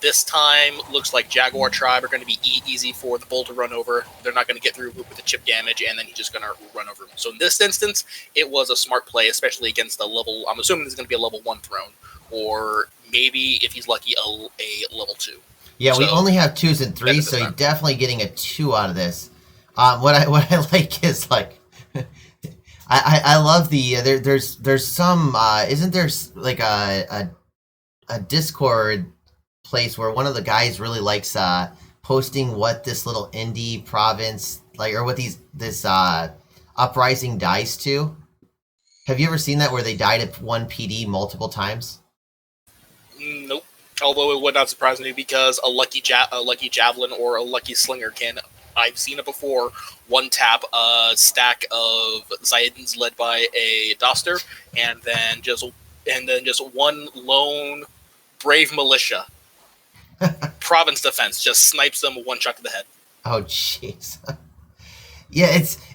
[SPEAKER 3] This time, looks like Jaguar Tribe are going to be easy for the bull to run over. They're not going to get through with the chip damage, and then he's just going to run over him. So in this instance, it was a smart play, especially against a level, I'm assuming this is going to be a level 1 throne, or maybe, if he's lucky, a level 2.
[SPEAKER 1] Yeah, so, we only have 2s and 3s, so you're definitely getting a 2 out of this. What I like is, like, I love the, there's some, isn't there, like, a Discord place where one of the guys really likes posting what this little indie province, like, or what this uprising dies to. Have you ever seen that, where they died at 1 PD multiple times?
[SPEAKER 3] Nope. Although it would not surprise me, because a lucky javelin or a lucky slinger can, I've seen it before, one tap a stack of Zaidans led by a Doster, and then just one lone brave militia province defense just snipes them one shot to the head.
[SPEAKER 1] Oh, jeez. Yeah,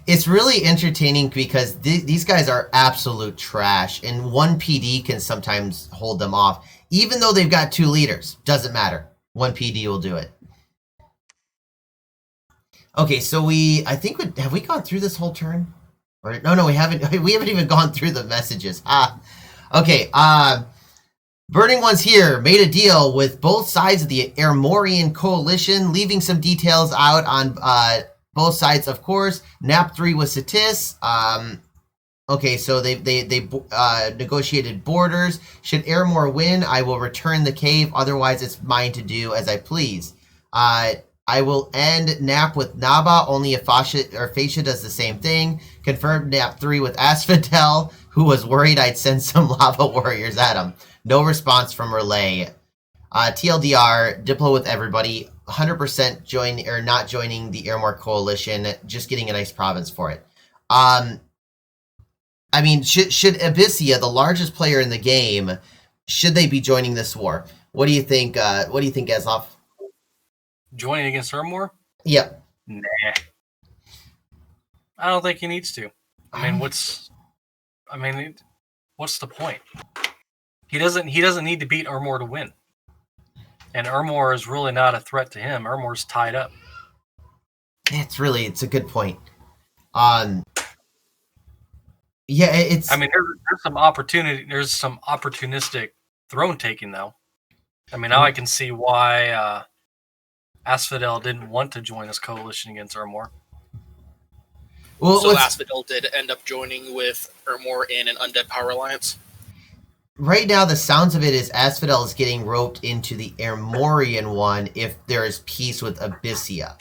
[SPEAKER 1] it's really entertaining because these guys are absolute trash, and 1 PD can sometimes hold them off. Even though they've got 2 leaders, doesn't matter. 1 PD will do it. Okay, so have we gone through this whole turn? Or no, we haven't. We haven't even gone through the messages. Okay. Burning Ones here made a deal with both sides of the Armorian coalition, leaving some details out on both sides, of course. Nap 3 with Satis. Okay, so they negotiated borders. Should Aramor win, I will return the cave. Otherwise, it's mine to do as I please. I will end Nap with Naba, only if Fascia does the same thing. Confirmed Nap 3 with Asphodel, who was worried I'd send some lava warriors at him. No response from Relay. TLDR, Diplo with everybody. 100% not joining the Aramor Coalition. Just getting a nice province for it. I mean, should Abyssia, the largest player in the game, should they be joining this war? What do you think? Geslov?
[SPEAKER 2] Joining against Aramor?
[SPEAKER 1] Yep.
[SPEAKER 2] Nah. I don't think he needs to. I mean, what's the point? He doesn't need to beat Aramor to win. And Aramor is really not a threat to him. Armor's tied up.
[SPEAKER 1] It's a good point. Yeah, it's.
[SPEAKER 2] I mean, there's some opportunity. There's some opportunistic throne taking, though. I mean, now I can see why Asphodel didn't want to join this coalition against Aramor.
[SPEAKER 3] Well, so Asphodel did end up joining with Aramor in an Undead Power Alliance?
[SPEAKER 1] Right now, the sounds of it is Asphodel is getting roped into the Armorian one if there is peace with Abyssia.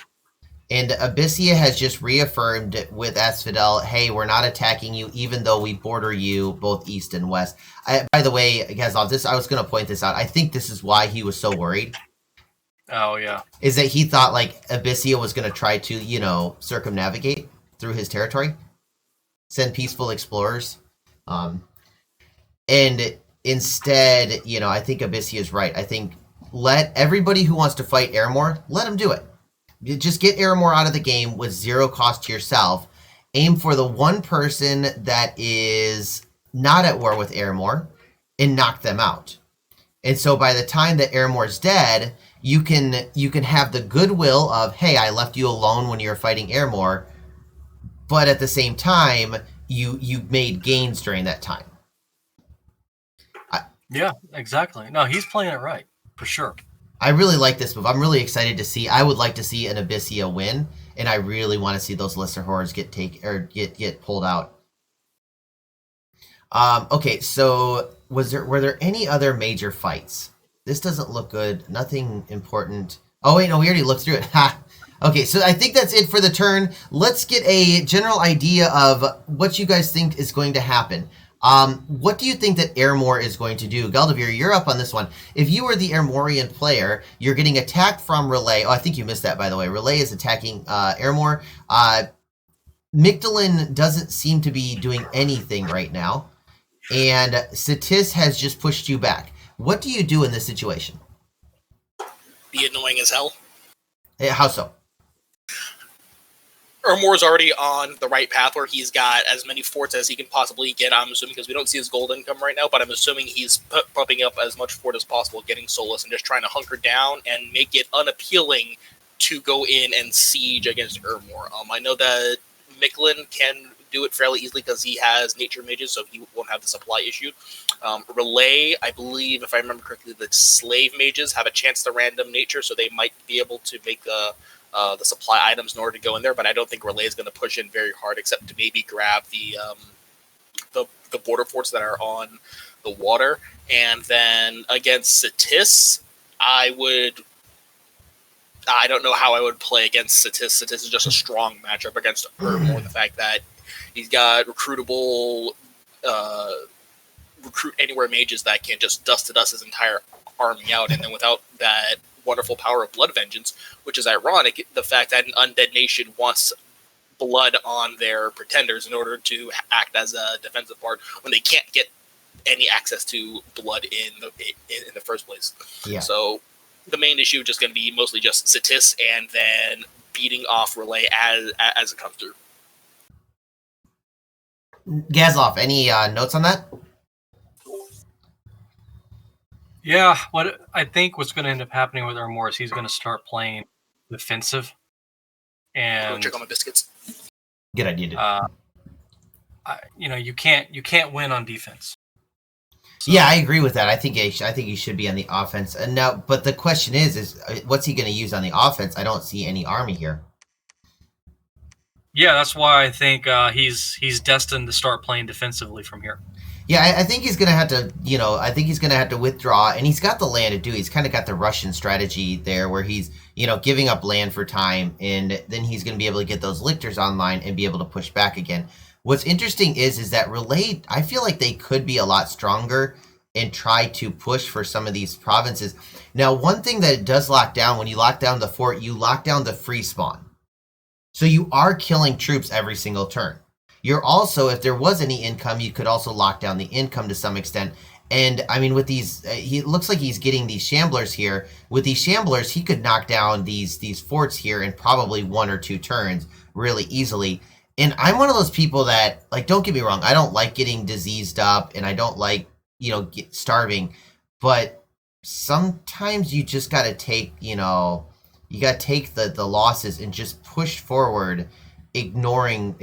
[SPEAKER 1] And Abyssia has just reaffirmed with Asphodel, hey, we're not attacking you, even though we border you both east and west. By the way, Geslov, I was going to point this out. I think this is why he was so worried.
[SPEAKER 2] Oh, yeah.
[SPEAKER 1] Is that he thought, like, Abyssia was going to try to, circumnavigate through his territory. Send peaceful explorers. And instead, I think Abyssia is right. I think let everybody who wants to fight Aramor, let them do it. Just get Aramor out of the game with 0 cost to yourself. Aim for the one person that is not at war with Aramor and knock them out. And so by the time that Aramor's dead, you can have the goodwill of, hey, I left you alone when you were fighting Aramor, but at the same time, you made gains during that time.
[SPEAKER 2] Yeah, exactly. No, he's playing it right, for sure.
[SPEAKER 1] I really like this move. I'm really excited to see. I would like to see an Abyssia win, and I really want to see those lesser horrors get pulled out. Okay, so were there any other major fights? This doesn't look good. Nothing important. Oh wait, no, we already looked through it. Ha. Okay, so I think that's it for the turn. Let's get a general idea of what you guys think is going to happen. What do you think that Airmore is going to do? Galdavir, you're up on this one. If you were the Airmorian player, you're getting attacked from Relay. Oh, I think you missed that, by the way. Relay is attacking Airmore. Migdalin doesn't seem to be doing anything right now. And Satis has just pushed you back. What do you do in this situation?
[SPEAKER 3] Be annoying as hell.
[SPEAKER 1] How so?
[SPEAKER 3] Ermore's already on the right path where he's got as many forts as he can possibly get, I'm assuming, because we don't see his gold income right now, but I'm assuming he's pumping up as much fort as possible, getting Solus, and just trying to hunker down and make it unappealing to go in and siege against Ermore. I know that Migdalin can do it fairly easily because he has nature mages, so he won't have the supply issue. Relay, I believe, if I remember correctly, the slave mages have a chance to random nature, so they might be able to make the supply items in order to go in there, but I don't think Relay is going to push in very hard, except to maybe grab the border forts that are on the water. And then against Satis, I don't know how I would play against Satis. Satis is just a strong matchup against Ermore. The fact that he's got recruitable recruit anywhere mages that can just dust to dust his entire army out, and then without that wonderful power of blood vengeance, which is ironic, the fact that an undead nation wants blood on their pretenders in order to act as a defensive part when they can't get any access to blood in the first place. Yeah. So the main issue is just going to be mostly just Satis and then beating off Relay as it comes through.
[SPEAKER 1] Gazloff, any notes on that?
[SPEAKER 2] Yeah, what I think what's going to end up happening with Ermore is he's going to start playing defensive, and
[SPEAKER 3] check on my biscuits.
[SPEAKER 1] Good idea, dude.
[SPEAKER 2] You can't win on defense. So,
[SPEAKER 1] yeah, I agree with that. I think he should be on the offense. And now, but the question is what's he going to use on the offense? I don't see any army here.
[SPEAKER 2] Yeah, that's why I think he's destined to start playing defensively from here.
[SPEAKER 1] Yeah, I think he's going to have to, I think he's going to have to withdraw, and he's got the land to do. He's kind of got the Russian strategy there where he's, giving up land for time, and then he's going to be able to get those lictors online and be able to push back again. What's interesting is that Relay, I feel like they could be a lot stronger and try to push for some of these provinces. Now, one thing that it does lock down, when you lock down the fort, you lock down the free spawn. So you are killing troops every single turn. You're also, if there was any income, you could also lock down the income to some extent. And, I mean, with these, he looks like he's getting these Shamblers here. With these Shamblers, he could knock down these forts here in probably 1 or 2 turns really easily. And I'm one of those people that, don't get me wrong, I don't like getting diseased up, and I don't like, starving. But sometimes you just got to take, you got to take the losses and just push forward, ignoring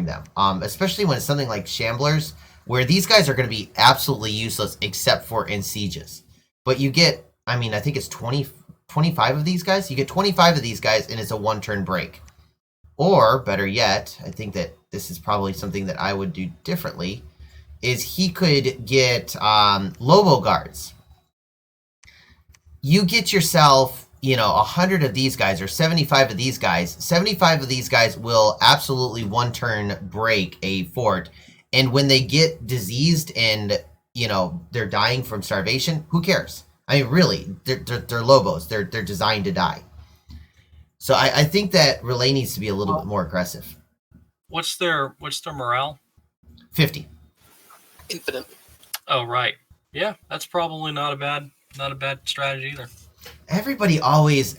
[SPEAKER 1] them, especially when it's something like Shamblers, where these guys are going to be absolutely useless except for in sieges. But you get, I think it's 25 of these guys. You get 25 of these guys, and it's a 1-turn break. Or, better yet, I think that this is probably something that I would do differently, is he could get Lobo Guards. You get yourself 100 of these guys or 75 of these guys. 75 of these guys will absolutely 1-turn break a fort. And when they get diseased and, they're dying from starvation, who cares? Really, they're Lobos. They're designed to die. So I think that Relay needs to be a little bit more aggressive.
[SPEAKER 2] What's their morale?
[SPEAKER 1] 50.
[SPEAKER 3] Infinite.
[SPEAKER 2] Oh, right. Yeah, that's probably not a bad strategy either.
[SPEAKER 1] Everybody always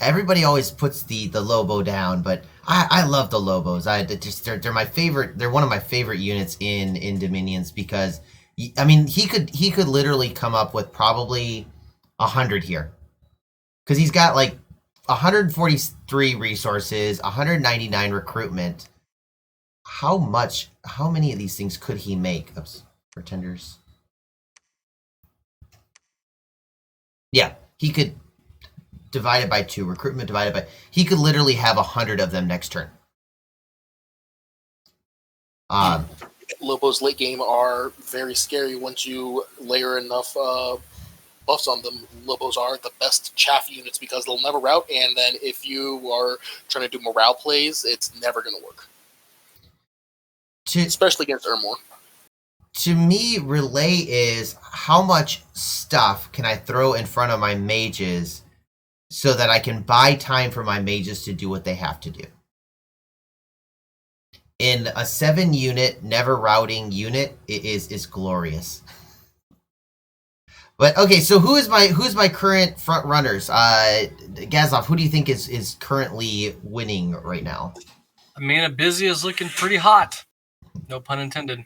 [SPEAKER 1] puts the Lobo down, but I love the Lobos. They're my favorite. They're one of my favorite units in Dominions because he could literally come up with probably 100 here because he's got 143 resources, 199 recruitment. How many of these things could he make? Oops, pretenders. Yeah, he could divided by 2, recruitment divided by... He could literally have 100 of them next turn.
[SPEAKER 4] Lobos late game are very scary once you layer enough buffs on them. Lobos are the best chaff units because they'll never route, and then if you are trying to do morale plays, it's never going to work. Especially against Ermor.
[SPEAKER 1] To me, relay is how much stuff can I throw in front of my mages so that I can buy time for my mages to do what they have to do. In a 7-unit, never routing unit, it is glorious. But okay, so who's my current front runners? Gazlov, who do you think is currently winning right now?
[SPEAKER 2] I mean, Abyssea is looking pretty hot. No pun intended.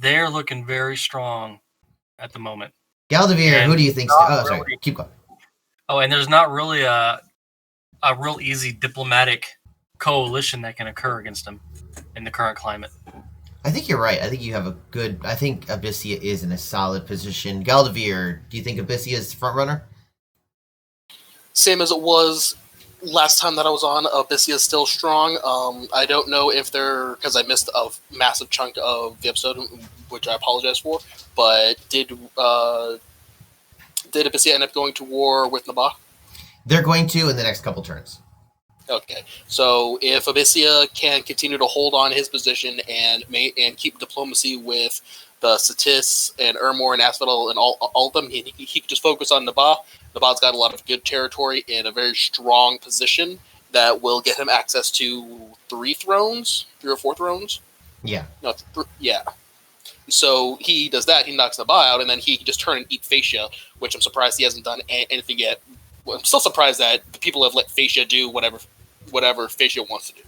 [SPEAKER 2] They're looking very strong at the moment.
[SPEAKER 1] Galdavir, who do you think? Oh, sorry. Keep going.
[SPEAKER 2] Oh, and there's not really a real easy diplomatic coalition that can occur against them in the current climate.
[SPEAKER 1] I think you're right. I think you have a good... I think Abyssea is in a solid position. Galdavir, do you think Abyssea is the front runner?
[SPEAKER 4] Same as it was last time that I was on. Abyssea is still strong. I don't know if they're... Because I missed a massive chunk of the episode, which I apologize for. But did Abyssea end up going to war with Nabah?
[SPEAKER 1] They're going to in the next couple turns.
[SPEAKER 4] Okay, so if Abyssea can continue to hold on his position and keep diplomacy with the Satis and Ermor and Asphodel and all of them, he can just focus on Nabah. Nabah's got a lot of good territory in a very strong position that will get him access to 3 or 4 thrones.
[SPEAKER 1] Yeah.
[SPEAKER 4] No, yeah. So he does that, he knocks Nabah out, and then he can just turn and eat Fascia, which I'm surprised he hasn't done anything yet. Well, I'm still surprised that the people have let Fascia do whatever Fascia wants to do.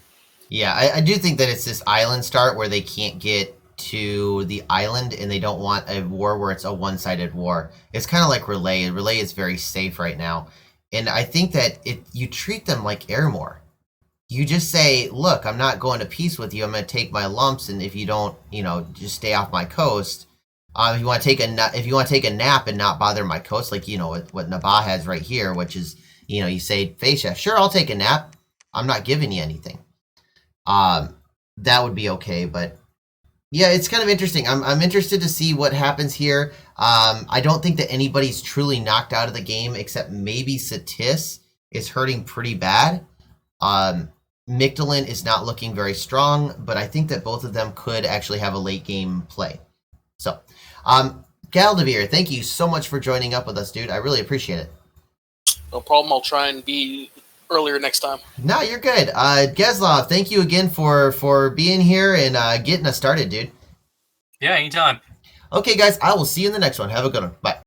[SPEAKER 1] Yeah, I do think that it's this island start where they can't get to the island and they don't want a war where it's a one-sided war. It's kind of like Relay. Relay is very safe right now. And I think that you treat them like Ermor. You just say, look, I'm not going to peace with you. I'm going to take my lumps, and if you don't, just stay off my coast. If you want to take a nap and not bother my coast, like what Nabah has right here, which is you say Fascia, sure, I'll take a nap. I'm not giving you anything. That would be okay, but yeah, it's kind of interesting. I'm interested to see what happens here. I don't think that anybody's truly knocked out of the game except maybe Satis is hurting pretty bad. Mictlan is not looking very strong, but I think that both of them could actually have a late game play. So, Galdavir, thank you so much for joining up with us, dude. I really appreciate it.
[SPEAKER 4] No problem. I'll try and be earlier next time.
[SPEAKER 1] No, you're good. Gazlov, thank you again for being here and getting us started, dude.
[SPEAKER 2] Yeah, anytime.
[SPEAKER 1] Okay, guys, I will see you in the next one. Have a good one. Bye.